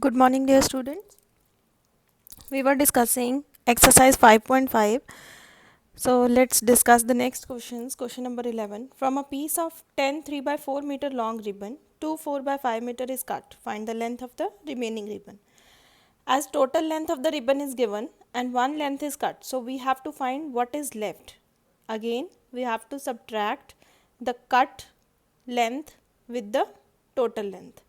Good morning, dear students. We were discussing exercise 5.5. So let's discuss the next questions. Question number 11. From a piece of 10 3 by 4 meter long ribbon, 2 4 by 5 meter is cut. Find the length of the remaining ribbon. As total length of the ribbon is given and one length is cut, so we have to find what is left. Again, we have to subtract the cut length with the total length.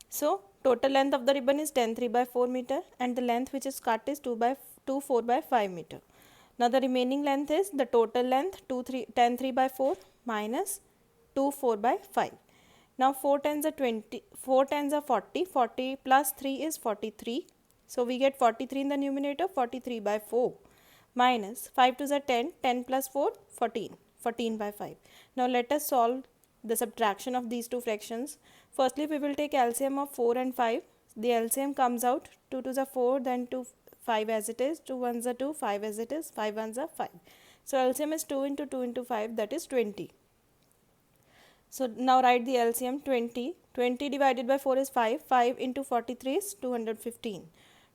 So total length of the ribbon is 10 3 by 4 meter and the length which is cut is 2 4 by 5 meter. Now the remaining length is the total length 10 3 by 4 minus 2 4 by 5. Now 4 tens are 20, 4 tens are 40, 40 plus 3 is 43. So we get 43 in the numerator, 43 by 4 minus 5 to the 10, 10 plus 4, 14, 14 by 5. Now let us solve the subtraction of these two fractions. Firstly, we will take LCM of 4 and 5. The LCM comes out 2 to the 4, then 2 5 as it is, 2 ones are 2, 5 as it is, 5 ones are 5. So LCM is 2 into 2 into 5, that is 20. So now write the LCM 20. 20 divided by 4 is 5. 5 into 43 is 215.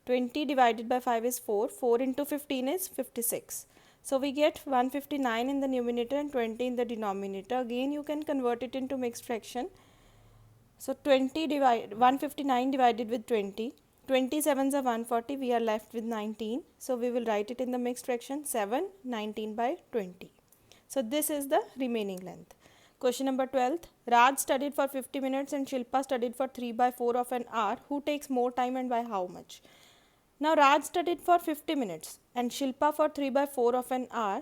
20 divided by 5 is 4. 4 into 15 is 56. So we get 159 in the numerator and 20 in the denominator. Again you can convert it into mixed fraction. So 159 divided with 20. 27s are 140. We are left with 19. So we will write it in the mixed fraction 7, 19 by 20. So this is the remaining length. Question number 12. Raj studied for 50 minutes and Shilpa studied for 3 by 4 of an hour. Who takes more time and by how much? Now Raj studied for 50 minutes and Shilpa for 3 by 4 of an hour,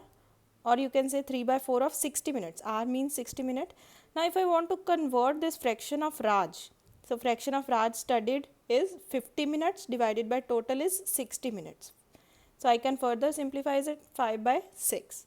or you can say 3 by 4 of 60 minutes. Hour means 60 minutes. Now if I want to convert this fraction of Raj, so fraction of Raj studied is 50 minutes divided by total is 60 minutes. So I can further simplify it 5 by 6.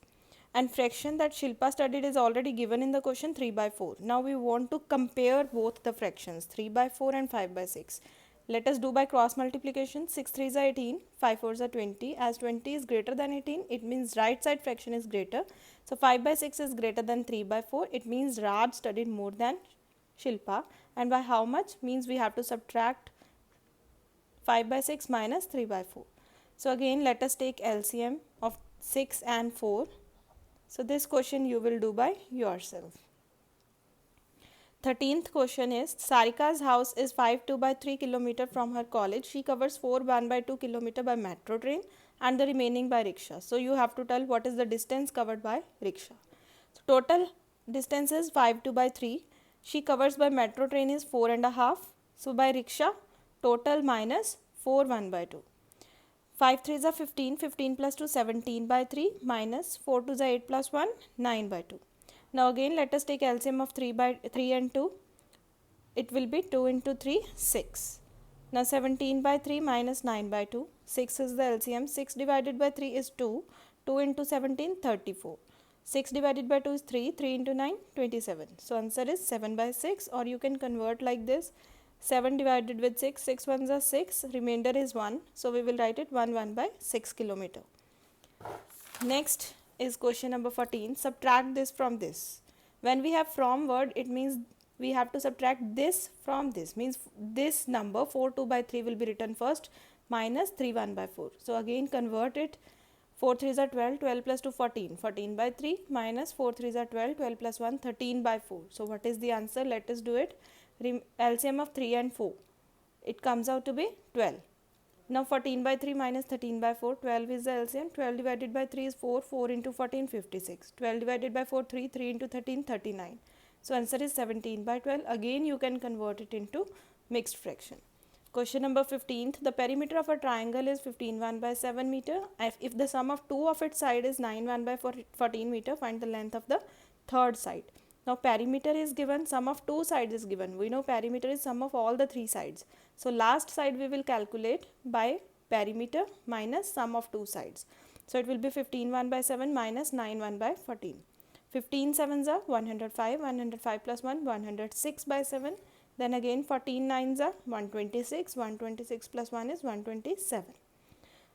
And fraction that Shilpa studied is already given in the question 3 by 4. Now we want to compare both the fractions 3 by 4 and 5 by 6. Let us do by cross multiplication. 6 3s are 18, 5 4s are 20. As 20 is greater than 18, it means right side fraction is greater. So 5 by 6 is greater than 3 by 4. It means Raj studied more than Shilpa. And by how much? Means we have to subtract 5 by 6 minus 3 by 4. So again let us take LCM of 6 and 4. So this question you will do by yourself. 13th question is Sarika's house is 5 2 by 3 kilometer from her college. She covers 4 1 by 2 kilometer by metro train and the remaining by rickshaw. So you have to tell what is the distance covered by rickshaw. So total distance is 5 2 by 3. She covers by metro train is 4.5. So by rickshaw total minus 4 1 by 2. 5 3s are 15, 15 plus 2 17 by 3 minus 4 2s are 8 plus 1 9 by 2. Now again let us take LCM of 3 by 3 and 2. It will be 2 into 3 6. Now 17 by 3 minus 9 by 2. 6 is the LCM. 6 divided by 3 is 2. 2 into 17 34. 6 divided by 2 is 3. 3 into 9 27. So answer is 7 by 6, or you can convert like this. 7 divided with 6, 6 ones are 6, remainder is 1. So we will write it 1 1 by 6 kilometer. Next is question number 14. Subtract this from this. When we have from word, it means we have to subtract this from this. Means this number 4 2 by 3 will be written first minus 3 1 by 4. So again convert it. 4 3s are 12, 12 plus 2 14, 14 by 3 minus 4 3s are 12, 12 plus 1 13 by 4. So what is the answer? Let us do it. LCM of 3 and 4. It comes out to be 12. Now 14 by 3 minus 13 by 4. 12 is the LCM. 12 divided by 3 is 4. 4 into 14 56. 12 divided by 4 3. 3 into 13 39. So answer is 17 by 12. Again you can convert it into mixed fraction. Question number 15th. The perimeter of a triangle is 15 1 by 7 meter. If the sum of two of its side is 9 1 by 14 meter, find the length of the third side. Now perimeter is given, sum of two sides is given. We know perimeter is sum of all the three sides. So last side we will calculate by perimeter minus sum of two sides. So it will be 15 1 by 7 minus 9 1 by 14. 15 7s are 105, 105 plus 1 106 by 7. Then again 14 9s are 126, 126 plus 1 is 127.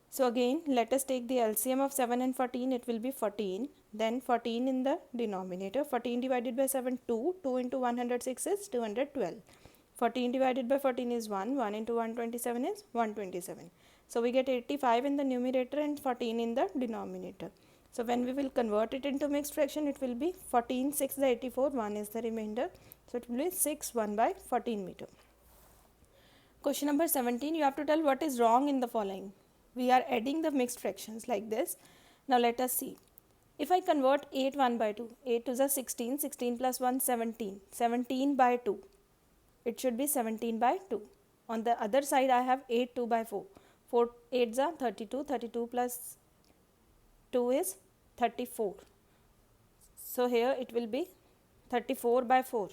So again let us take the LCM of 7 and 14. It will be 14. Then 14 in the denominator. 14 divided by 7 2. 2 into 106 is 212. 14 divided by 14 is 1. 1 into 127 is 127. So we get 85 in the numerator and 14 in the denominator. So when we will convert it into mixed fraction, it will be 14, 6 the 84, 1 is the remainder. So it will be 6, 1 by 14 meter. Question number 17, you have to tell what is wrong in the following. We are adding the mixed fractions like this. Now let us see. If I convert 8 1 by 2, 8 to the 16, 16 plus 1 17, 17 by 2. It should be 17 by 2. On the other side I have 8 2 by 4. 4 8s are 32, 32 plus 2 is 34. So here it will be 34 by 4.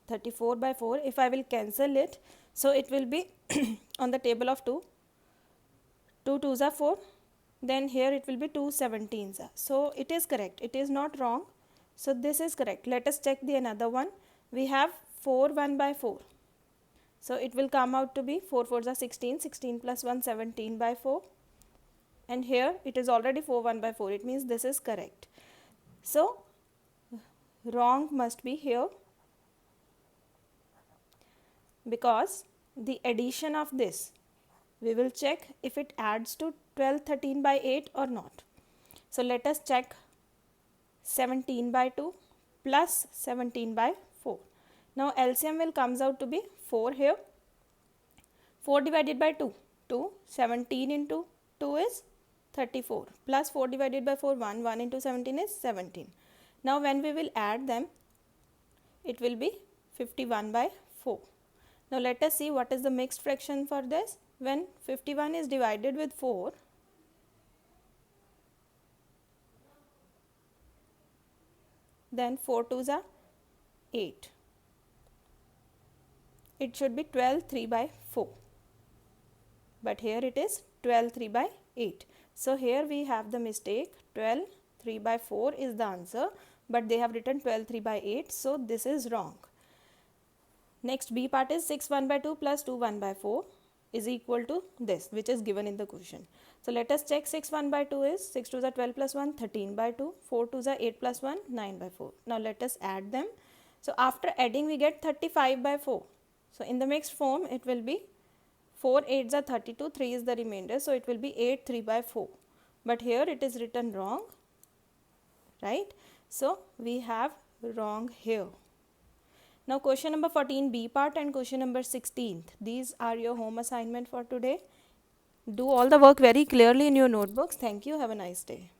34 by 4. If I will cancel it, so it will be on the table of 2. 2 2s are 4. Then here it will be 2 17s. So it is correct. It is not wrong. So this is correct. Let us check the another one. We have 4 1 by 4. So it will come out to be 4 4s are 16. 16 plus 1 17 by 4. And here it is already 4 1 by 4. It means this is correct. So wrong must be here, because the addition of this, we will check if it adds to 12 13 by 8 or not. So let us check 17 by 2 plus 17 by 4. Now LCM will comes out to be 4 here. 4 divided by 2, 2. 17 into 2 is 34. Plus 4 divided by 4, 1. 1 into 17 is 17. Now when we will add them, it will be 51 by 4. Now let us see what is the mixed fraction for this. When 51 is divided with 4, then 4 2s are 8. It should be 12 3 by 4. But here it is 12 3 by 8. So here we have the mistake. 12 3 by 4 is the answer, but they have written 12 3 by 8. So this is wrong. Next B part is 6 1 by 2 plus 2 1 by 4 is equal to this, which is given in the question. So let us check. 6 1 by 2 is 6 2s are 12 plus 1 13 by 2. 4 2s are 8 plus 1 9 by 4. Now let us add them. So after adding we get 35 by 4. So in the mixed form it will be 4 8s are 32, 3 is the remainder. So it will be 8 3 by 4. But here it is written wrong, right? So we have wrong here. Now question number 14 B part and question number 16. These are your home assignment for today. Do all the work very clearly in your notebooks. Thank you. Have a nice day.